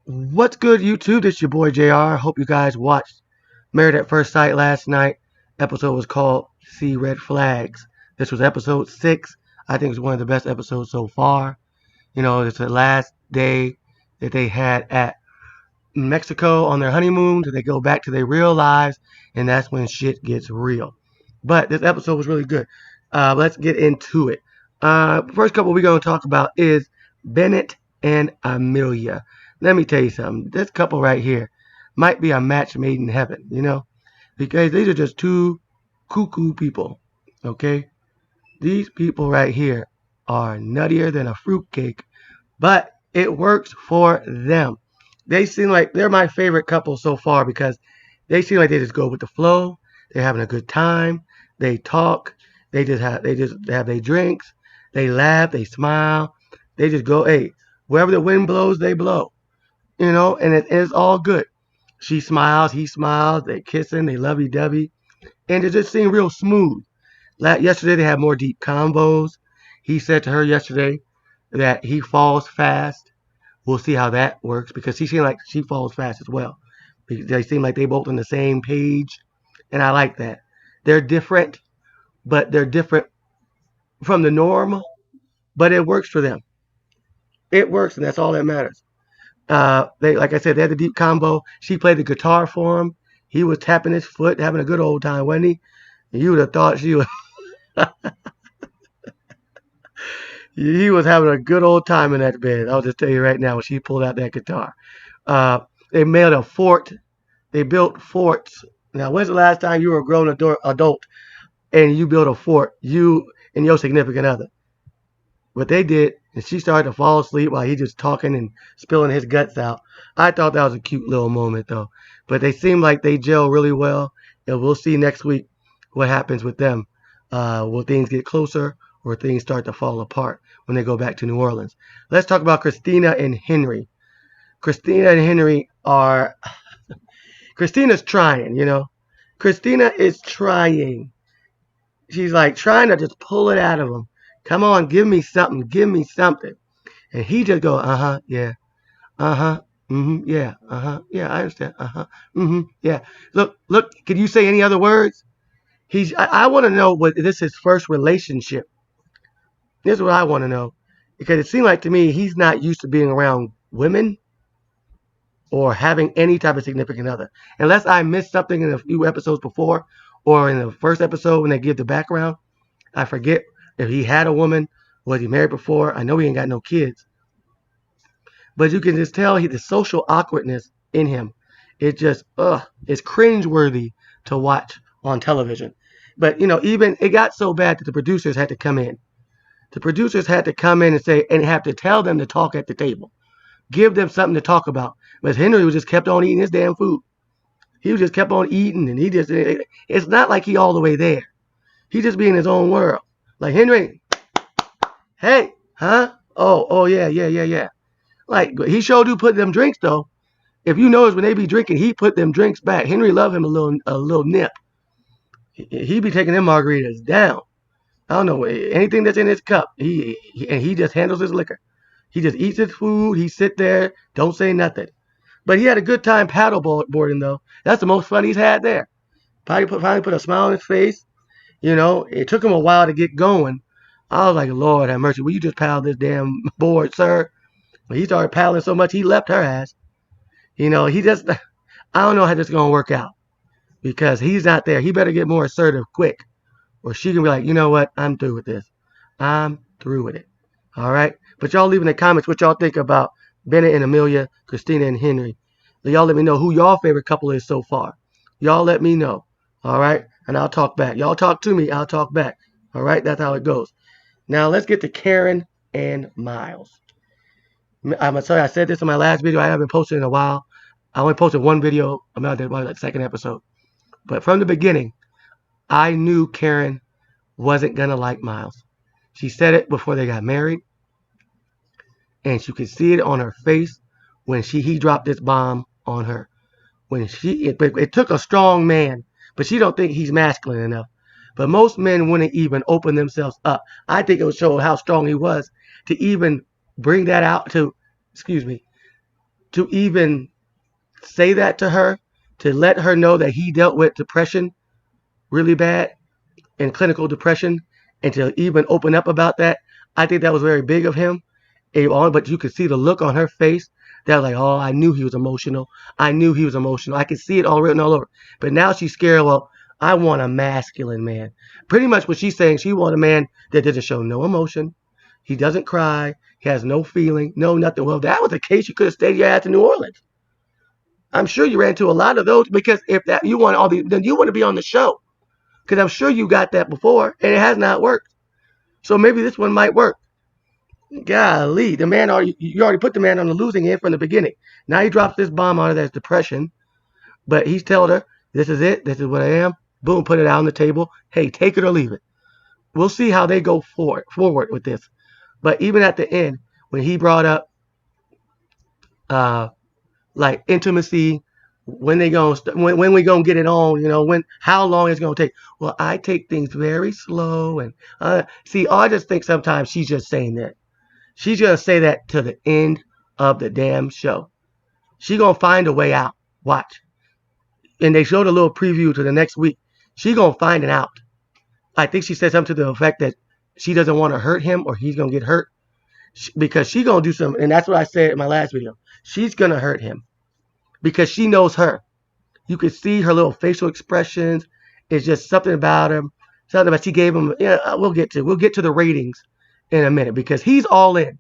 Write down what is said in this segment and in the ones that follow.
What's good, YouTube? This your boy JR. Hope you guys watched Married at First Sight last night. Episode was called See Red Flags. This was episode 6. I think it's one of the best episodes so far. You know, it's the last day that they had at Mexico on their honeymoon. They go back to their real lives, and that's when shit gets real. But this episode was really good. Let's get into it. First couple we're going to talk about is Bennett and Amelia. Let me tell you something. This couple right here might be a match made in heaven, because these are just two cuckoo people, okay? These people right here are nuttier than a fruitcake, but it works for them. They seem like they're my favorite couple so far because they seem like they just go with the flow. They're having a good time. They talk. They have their drinks. They laugh. They smile. They just go, hey, wherever the wind blows, they blow. And it's all good. She smiles, he smiles, they kissing, they lovey-dovey, and it just seemed real smooth. Yesterday they had more deep combos. He said to her yesterday that he falls fast. We'll see how that works because she seemed like she falls fast as well. They seem like they both on the same page, and I like that. They're different, but they're different from the norm, but it works for them. It works, and that's all that matters. Like I said, they had the deep combo. She played the guitar for him. He was tapping his foot, having a good old time, wasn't he? And you would have thought she was. He was having a good old time in that bed. I'll just tell you right now when she pulled out that guitar. They made a fort. They built forts. Now, when's the last time you were a grown adult and you built a fort, you and your significant other? What they did, and she started to fall asleep while he just talking and spilling his guts out. I thought that was a cute little moment, though. But they seem like they gel really well, and we'll see next week what happens with them. Will things get closer, or things start to fall apart when they go back to New Orleans? Let's talk about Christina and Henry. Christina and Henry are... Christina's trying. Christina is trying. She's like trying to just pull it out of him. Come on, give me something. Give me something. And he just go, yeah. Yeah. Yeah, I understand. Yeah. Look, can you say any other words? I want to know what this is his first relationship. This is what I want to know. Because it seemed like to me he's not used to being around women or having any type of significant other. Unless I missed something in a few episodes before or in the first episode when they give the background. I forget if he had a woman, was he married before? I know he ain't got no kids. But you can just tell the social awkwardness in him. It just, it's cringeworthy to watch on television. But, even it got so bad that the producers had to come in. The producers had to come in and say, and have to tell them to talk at the table. Give them something to talk about. But Henry was just kept on eating his damn food. He just kept on eating, and it's not like he all the way there. He just be in his own world. Like, Henry, hey, huh? Oh, yeah. Like, he sure do put them drinks, though. If you notice, when they be drinking, he put them drinks back. Henry love him a little nip. He be taking them margaritas down. I don't know, anything that's in his cup, he just handles his liquor. He just eats his food. He sit there, don't say nothing. But he had a good time paddleboarding, though. That's the most fun he's had there. Finally put a smile on his face. It took him a while to get going. I was like, Lord have mercy, will you just paddle this damn board, sir? When he started paddling so much, he left her ass. I don't know how this is going to work out. Because he's not there. He better get more assertive quick. Or she can be like, you know what? I'm through with this. I'm through with it. All right? But y'all leave in the comments what y'all think about Bennett and Amelia, Christina and Henry. Y'all let me know who y'all favorite couple is so far. Y'all let me know. All right? And I'll talk back. Y'all talk to me. I'll talk back. All right? That's how it goes. Now, let's get to Karen and Miles. I'm going to tell you, I said this in my last video. I haven't posted in a while. I only posted one video about the second episode. But from the beginning, I knew Karen wasn't going to like Miles. She said it before they got married. And you could see it on her face when he dropped this bomb on her. It took a strong man, but she don't think he's masculine enough. But most men wouldn't even open themselves up. I think it would show how strong he was to even bring that out to to even say that to her, to let her know that he dealt with depression really bad and clinical depression, and to even open up about that, I think that was very big of him. But you could see the look on her face that was like, oh, I knew he was emotional. I knew he was emotional. I could see it all written all over. But now she's scared. Well, I want a masculine man. Pretty much what she's saying, she wants a man that doesn't show no emotion. He doesn't cry. He has no feeling, no nothing. Well, if that was the case, you could have stayed your ass in New Orleans. I'm sure you ran into a lot of those because if that you want all these, then you want to be on the show because I'm sure you got that before and it has not worked. So maybe this one might work. Golly, the man you already put the man on the losing end from the beginning. Now he drops this bomb on her that's depression, but he's told her, this is it, this is what I am. Boom, put it out on the table. Hey, take it or leave it. We'll see how they go forward with this. But even at the end, when he brought up uh like intimacy, when they going when we gonna get it on, when how long it's gonna take. Well, I take things very slow and see, I just think sometimes she's just saying that. She's gonna say that to the end of the damn show. She gonna find a way out. Watch. And they showed a little preview to the next week. She gonna find it out. I think she said something to the effect that she doesn't want to hurt him or he's gonna get hurt because she gonna do something. And that's what I said in my last video. She's gonna hurt him because she knows her. You could see her little facial expressions. It's just something about him. Something about she gave him. Yeah, we'll get to the ratings in a minute because he's all in.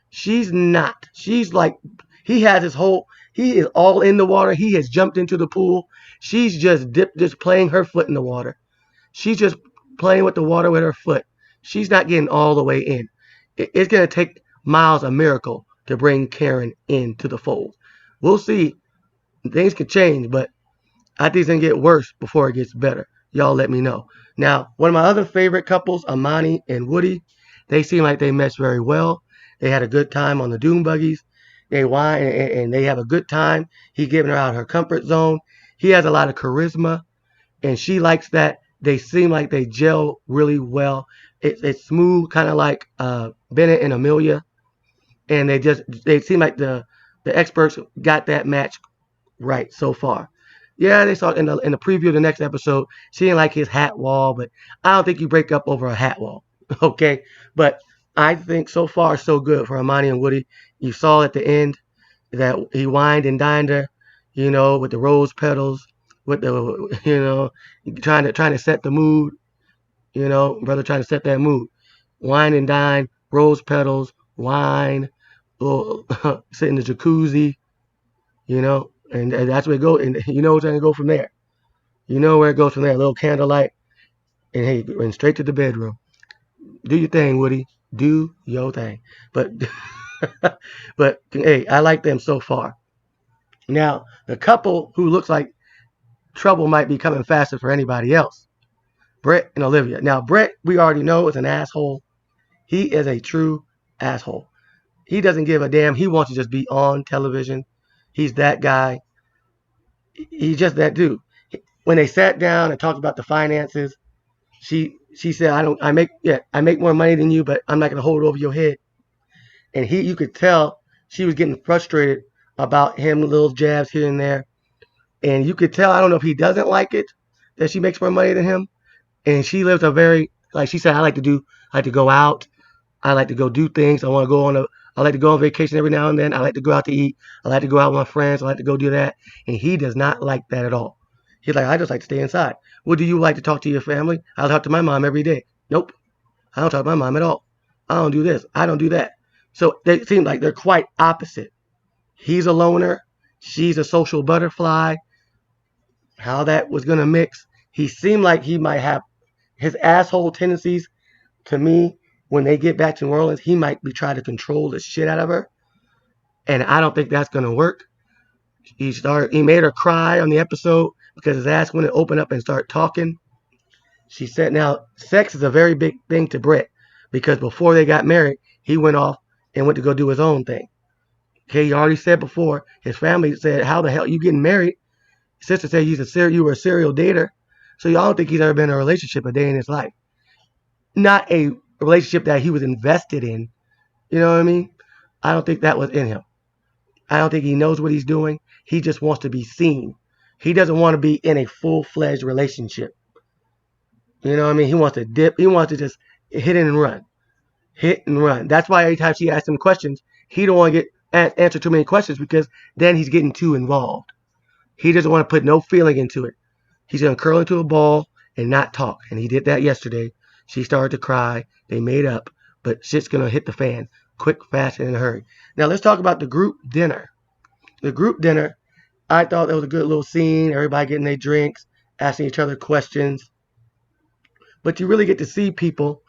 She's not. She's like, he is all in the water. He has jumped into the pool. She's just just playing her foot in the water. She's just playing with the water with her foot. She's not getting all the way in. It's going to take Miles a miracle to bring Karen into the fold. We'll see. Things can change, but I think it's going to get worse before it gets better. Y'all let me know. Now, one of my other favorite couples, Amani and Woody, they seem like they mesh very well. They had a good time on the dune buggies. They whine and they have a good time. He's giving her out her comfort zone. He has a lot of charisma, and she likes that. They seem like they gel really well. It's smooth, kind of like Bennett and Amelia, and they seem like the experts got that match right so far. Yeah, they saw in the preview of the next episode. She didn't like his hat wall, but I don't think you break up over a hat wall. Okay, but I think so far so good for Amani and Woody. You saw at the end that he wined and dined her, with the rose petals, with the trying to set the mood, brother trying to set that mood. Wine and dine, rose petals, wine, little sit in the jacuzzi, and that's where it goes. And you know what's going to go from there. You know where it goes from there. A little candlelight, and hey, and straight to the bedroom. Do your thing, Woody. Do your thing. But but hey, I like them so far. Now, the couple who looks like trouble might be coming faster for anybody else. Bret and Olivia. Now, Bret, we already know, is an asshole. He is a true asshole. He doesn't give a damn. He wants to just be on television. He's that guy. He's just that dude. When they sat down and talked about the finances, she said, I make more money than you, but I'm not gonna hold it over your head. And you could tell she was getting frustrated about him, little jabs here and there. And you could tell, I don't know if he doesn't like it that she makes more money than him. And she lives a very, like she said, I like to go out. I like to go do things. I like to go on vacation every now and then. I like to go out to eat. I like to go out with my friends. I like to go do that. And he does not like that at all. He's like, I just like to stay inside. Well, do you like to talk to your family? I talk to my mom every day. Nope. I don't talk to my mom at all. I don't do this. I don't do that. So they seem like they're quite opposite. He's a loner. She's a social butterfly. How that was going to mix. He seemed like he might have his asshole tendencies. To me, when they get back to New Orleans, he might be trying to control the shit out of her. And I don't think that's going to work. He made her cry on the episode because his ass wouldn't open up and start talking. She said, now, sex is a very big thing to Bret because before they got married, he went off and went to go do his own thing. Okay, he already said before, his family said, how the hell are you getting married? His sister said you were a serial dater. So y'all don't think he's ever been in a relationship a day in his life. Not a relationship that he was invested in. You know what I mean? I don't think that was in him. I don't think he knows what he's doing. He just wants to be seen. He doesn't want to be in a full-fledged relationship. You know what I mean? He wants to dip. He wants to just hit it and run. Hit and run. That's why every time she asks him questions, he don't want to get answer too many questions because then he's getting too involved. He doesn't want to put no feeling into it. He's going to curl into a ball and not talk. And he did that yesterday. She started to cry. They made up. But shit's going to hit the fan quick, fast, and in a hurry. Now, let's talk about the group dinner. The group dinner, I thought that was a good little scene. Everybody getting their drinks, asking each other questions. But you really get to see people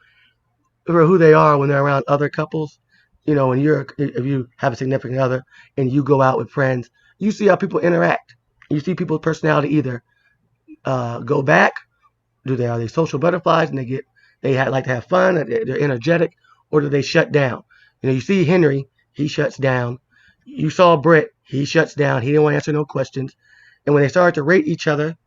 for who they are when they're around other couples. You know, if you have a significant other and you go out with friends, you see how people interact. You see people's personality either go back, are they social butterflies and like to have fun, they're energetic, or do they shut down? You know, you see Henry, he shuts down. You saw Bret, he shuts down. He didn't want to answer no questions. And when they started to rate each other,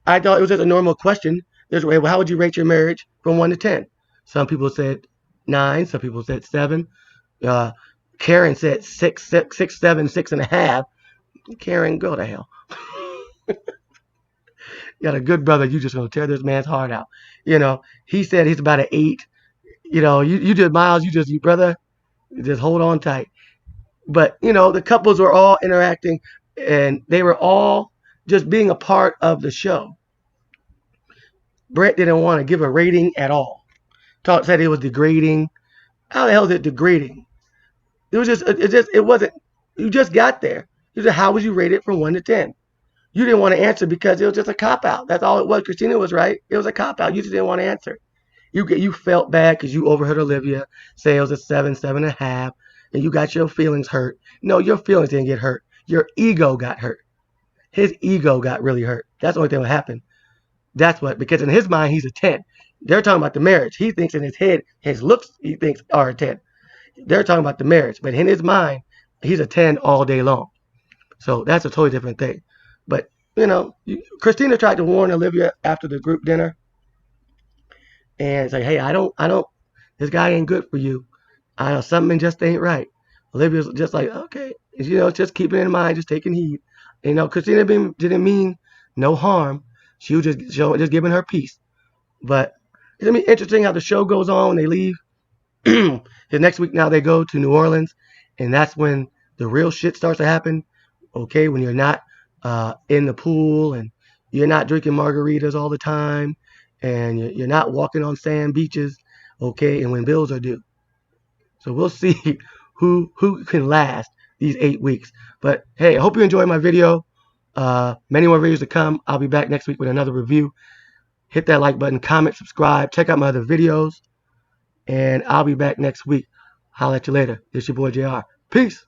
I thought it was just a normal question. There's well, how would you rate your marriage from 1 to 10? Some people said 9. Some people said 7. Karen said 6, 7, 6.5. Karen, go to hell. You got a good brother. You just gonna tear this man's heart out. You know, he said he's about an 8. You know, you just Miles. You brother, just hold on tight. But you know, the couples were all interacting, and they were all just being a part of the show. Bret didn't want to give a rating at all. Said it was degrading. How the hell is it degrading? It wasn't. You just got there. You said, how would you rate it from 1 to 10? You didn't want to answer because it was just a cop out. That's all it was. Christina was right. It was a cop out. You just didn't want to answer. You felt bad because you overheard Olivia say it was a 7, 7.5, and you got your feelings hurt. No, your feelings didn't get hurt. Your ego got hurt. His ego got really hurt. That's the only thing that happened. That's what, because in his mind, he's a 10. They're talking about the marriage. He thinks in his head, his looks, he thinks are a 10. They're talking about the marriage. But in his mind, he's a 10 all day long. So that's a totally different thing. But, you know, Christina tried to warn Olivia after the group dinner and say, hey, I don't, this guy ain't good for you. I know something just ain't right. Olivia's just like, okay, you know, just keeping it in mind, just taking heed. You know, Christina didn't mean no harm. She was just giving her peace. But it's going to be interesting how the show goes on when they leave. The next week now they go to New Orleans, and that's when the real shit starts to happen. Okay, when you're not in the pool and you're not drinking margaritas all the time and you're not walking on sand beaches, okay, and when bills are due. So we'll see who can last these 8 weeks. But hey, I hope you enjoyed my video. Many more videos to come. I'll be back next week with another review. Hit that like button, comment, subscribe, check out my other videos, and I'll be back next week. Holla at you later. It's your boy JR. Peace.